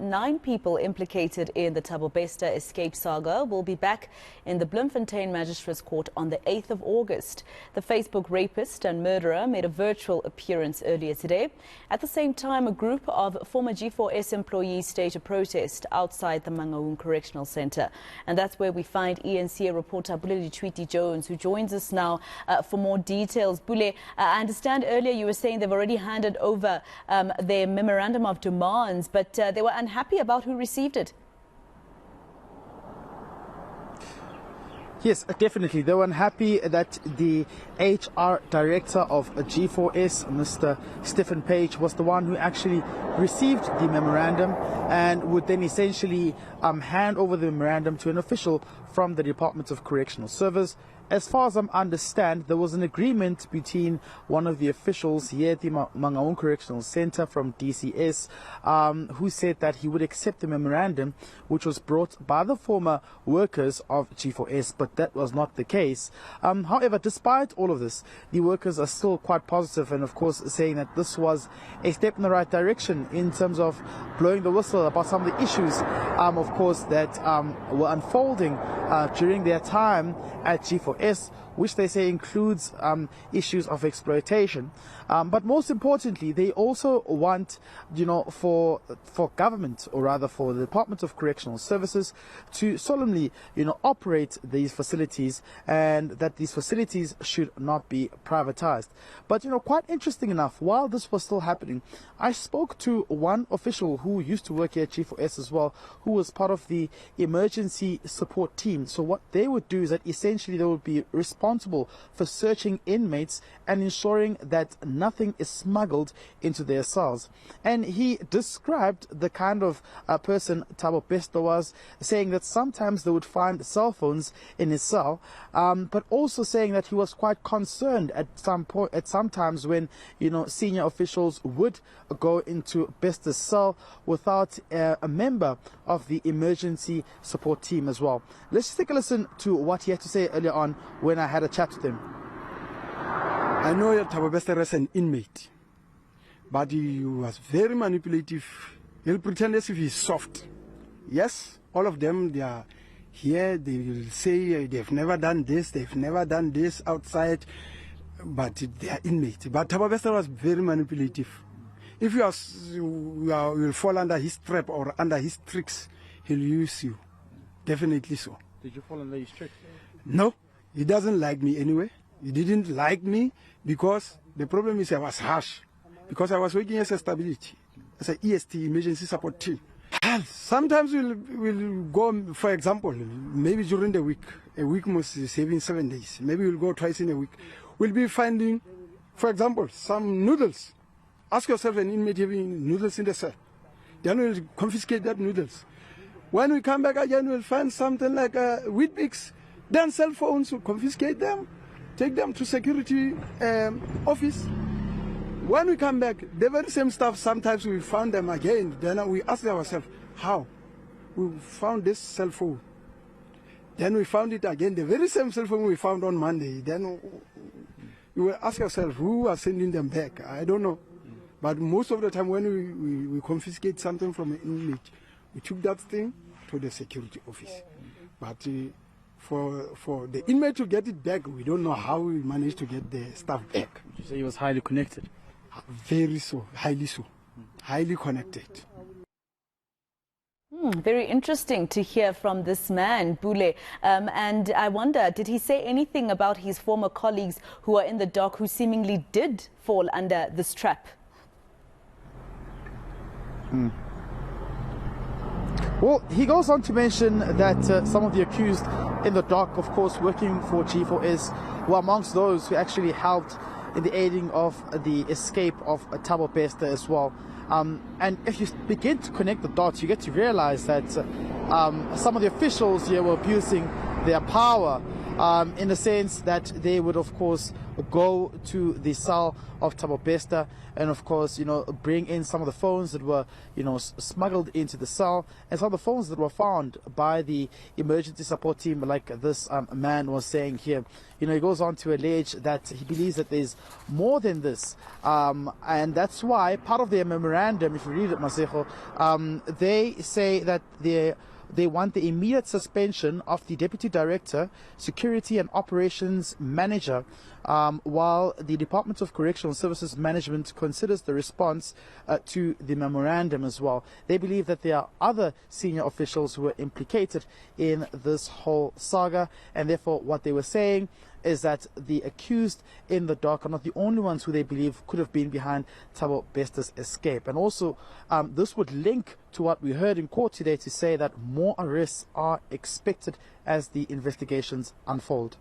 9 people implicated in the Thabo Bester escape saga will be back in the Bloemfontein Magistrates Court on the 8th of August. The Facebook rapist and murderer made a virtual appearance earlier today. At the same time, a group of former G4S employees staged a protest outside the Mangaung Correctional Centre. And that's where we find eNCA reporter Pule Letshwiti-Jones, who joins us now for more details. Pule, I understand earlier you were saying they've already handed over their memorandum of demands, but they were unhappy about who received it. Yes, definitely. They were unhappy that the HR director of G4S, Mr. Stephen Page, was the one who actually received the memorandum and would then essentially hand over the memorandum to an official from the Department of Correctional Service. As far as I understand, there was an agreement between one of the officials here at the Mangaung Correctional Centre from DCS who said that he would accept the memorandum which was brought by the former workers of G4S, but that was not the case. However, despite all of this, the workers are still quite positive and, of course, saying that this was a step in the right direction in terms of blowing the whistle about some of the issues, of course, that were unfolding during their time at G4S, which they say includes issues of exploitation. But most importantly, they also want, for government, or rather for the Department of Correctional Services, to solemnly, operate these facilities, and that these facilities should not be privatized. But, quite interesting enough, while this was still happening, I spoke to one official who used to work here at G4S as well, who was part of the emergency support team. So what they would do is that essentially they would be responsible for searching inmates and ensuring that nothing is smuggled into their cells. And he described the kind of person Thabo Bester was, saying that sometimes they would find cell phones in his cell, but also saying that he was quite concerned at some times when senior officials would go into Bester's cell without a member of the emergency support team as well. Let's take a listen to what he had to say earlier on when I had a chat with him. I know that Thabo Bester is an inmate, but he was very manipulative. He'll pretend as if he's soft. Yes, all of them, they are here, they will say they've never done this outside, but they are inmates. But Thabo Bester was very manipulative. If you will fall under his trap or under his tricks, he'll use you. Definitely so. Did you fall under his tricks? No, he doesn't like me anyway. He didn't like me because the problem is I was harsh. Because I was working as a stability, as an EST, emergency support team. Sometimes we'll go, for example, maybe during the week. A week must be saving 7 days. Maybe we'll go twice in a week. We'll be finding, for example, some noodles. Ask yourself an inmate having noodles in the cell. Then we'll confiscate that noodles. When we come back again, we'll find something like wheat bix. Then cell phones, we'll confiscate them, take them to security office. When we come back, the very same stuff, sometimes we found them again. Then we ask ourselves, how? We found this cell phone. Then we found it again, the very same cell phone we found on Monday. Then we will ask ourselves, who are sending them back? I don't know. But most of the time when we confiscate something from an inmate, we took that thing to the security office. But for the inmate to get it back, we don't know how we managed to get the stuff back. You say he was highly connected? Very so, highly connected. Very interesting to hear from this man, Pule. And I wonder, did he say anything about his former colleagues who are in the dock who seemingly did fall under this trap? Well, he goes on to mention that some of the accused in the dock, of course, working for G4S, were amongst those who actually helped in the aiding of the escape of Thabo Bester as well. And if you begin to connect the dots, you get to realize that some of the officials here were abusing their power in the sense that they would, of course, go to the cell of Thabo Bester and, of course, bring in some of the phones that were, smuggled into the cell, and some of the phones that were found by the emergency support team, like this man was saying here. He goes on to allege that he believes that there's more than this, and that's why part of their memorandum, if you read it, Maseko, they say that they want the immediate suspension of the Deputy Director, Security and Operations Manager, while the Department of Correctional Services Management considers the response to the memorandum as well. They believe that there are other senior officials who were implicated in this whole saga, and therefore what they were saying is that the accused in the dock are not the only ones who they believe could have been behind Thabo Bester's escape. And also, this would link to what we heard in court today to say that more arrests are expected as the investigations unfold.